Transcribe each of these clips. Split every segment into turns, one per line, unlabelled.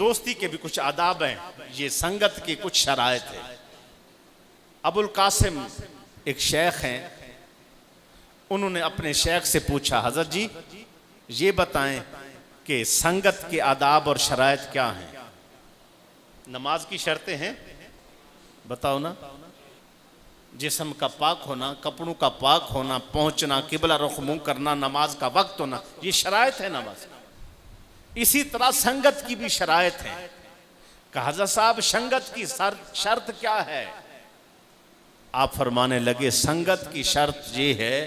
दोस्ती के भी कुछ आदाब हैं, ये संगत की कुछ शराइत है। अबुल कासिम एक शेख हैं, उन्होंने अपने शेख से पूछा, हजरत जी ये बताएं कि संगत के आदाब और शराइत क्या हैं। नमाज की शर्तें हैं, बताओ ना। जिस्म का पाक होना, कपड़ों का पाक होना, पहुंचना, किबला रुख मुंह करना, नमाज का वक्त होना, ये शराइत है नमाज। इसी तरह संगत की भी शराइत है। कहा हज़रत साहब संगत की शर्त क्या है? आप फरमाने लगे संगत की शर्त ये है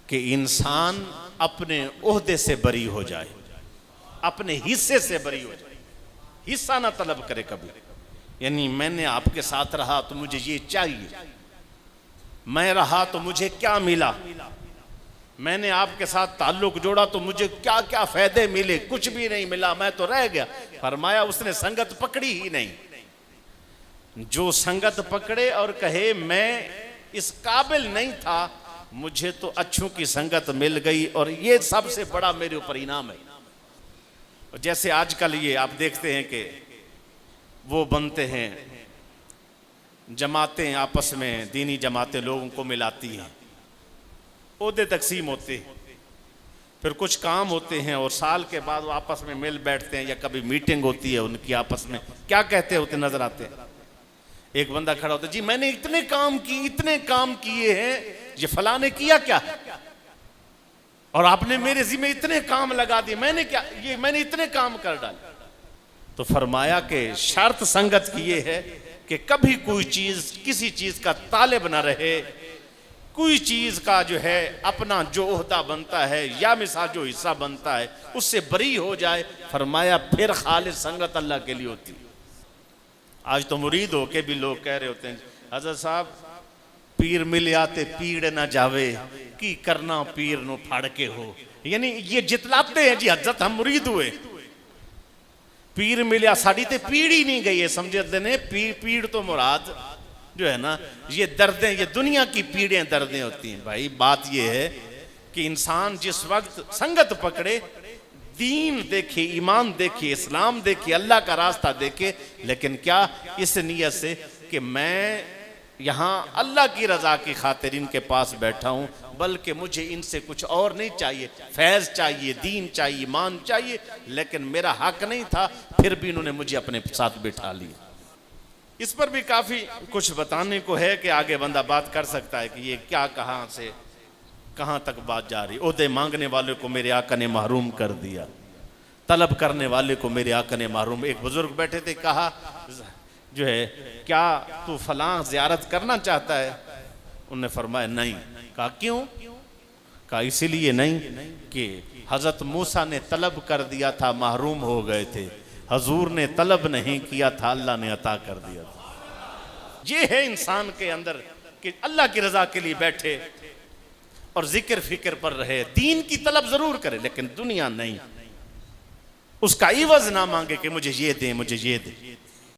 कि इंसान अपने ओहदे से बरी हो जाए, अपने हिस्से से बरी हो जाए, हिस्सा ना तलब करे कभी। यानी मैंने आपके साथ रहा तो मुझे ये चाहिए, मैं रहा तो मुझे क्या मिला, मैंने आपके साथ ताल्लुक जोड़ा तो मुझे क्या क्या फायदे मिले, कुछ भी नहीं मिला, मैं तो रह गया। फरमाया उसने संगत पकड़ी ही नहीं। जो संगत पकड़े और कहे मैं इस काबिल नहीं था, मुझे तो अच्छों की संगत मिल गई और ये सबसे बड़ा मेरे ऊपर इनाम है। जैसे आजकल ये आप देखते हैं कि वो बनते हैं जमातें, आपस में दीनी जमातें लोगों को मिलाती हैं, ओहदे तकसीम होते हैं, फिर कुछ काम होते हैं और साल के बाद वो आपस में मिल बैठते हैं या कभी मीटिंग होती है उनकी आपस में, क्या कहते होते नजर आते हैं। एक बंदा खड़ा होता है, जी मैंने इतने काम किए हैं, ये फलां ने किया क्या, और आपने मेरे जिम्मे इतने काम लगा दिए, मैंने क्या, ये मैंने इतने काम कर डाले। तो फरमाया कि शर्त संगत की ये है कि कभी कोई चीज किसी चीज का तालिब ना रहे, कोई चीज का जो है अपना जो ओहदा बनता है या मिसाल जो हिस्सा बनता है उससे बरी हो जाए। फरमाया फिर खालिद संगत अल्लाह के लिए होती। आज तो मुरीद होके भी लोग कह रहे होते हैं, हजरत साहब पीर मिल आते पीड़ ना जावे, की करना पीर नो फाड़ के हो। यानी ये जितलाते हैं जी हजरत हम मुरीद हुए, पीर मिलिया साड़ी ते पीड़ ही नहीं गई है। समझते ने पीड़ तो मुराद जो है ना ये दर्दें, ये दुनिया की पीड़ें दर्दें होती हैं। भाई बात ये है कि इंसान जिस वक्त संगत पकड़े, दीन देखे, ईमान देखे, इस्लाम देखे, अल्लाह का रास्ता देखे, लेकिन क्या इस नियत से कि मैं यहाँ अल्लाह की रजा की खातिर इनके पास बैठा हूँ, बल्कि मुझे इनसे कुछ और नहीं चाहिए, फैज़ चाहिए, दीन चाहिए, ईमान चाहिए, लेकिन मेरा हक नहीं था, फिर भी इन्होंने मुझे अपने साथ बिठा लिया। इस पर भी काफ़ी कुछ बताने को है कि आगे बंदा बात कर सकता है कि ये क्या, कहाँ से कहाँ तक बात जा रही। ओहदे मांगने वाले को मेरे आका ने महरूम कर दिया, तलब करने वाले को मेरे आका ने महरूम। एक बुजुर्ग बैठे थे, कहा जो है क्या तू फलां ज़ियारत करना चाहता है? उन्होंने फरमाया नहीं। कहा क्यों? कहा इसीलिए नहीं कि हज़रत मूसा ने तलब कर दिया था, महरूम हो गए थे, हजूर ने तलब नहीं किया था, अल्लाह ने अता कर दिया था। ये है इंसान के अंदर कि अल्लाह की रजा के लिए बैठे और जिक्र फिक्र पर रहे, दीन की तलब जरूर करे लेकिन दुनिया नहीं, उसका इवज ना मांगे कि मुझे ये दे, मुझे ये दे।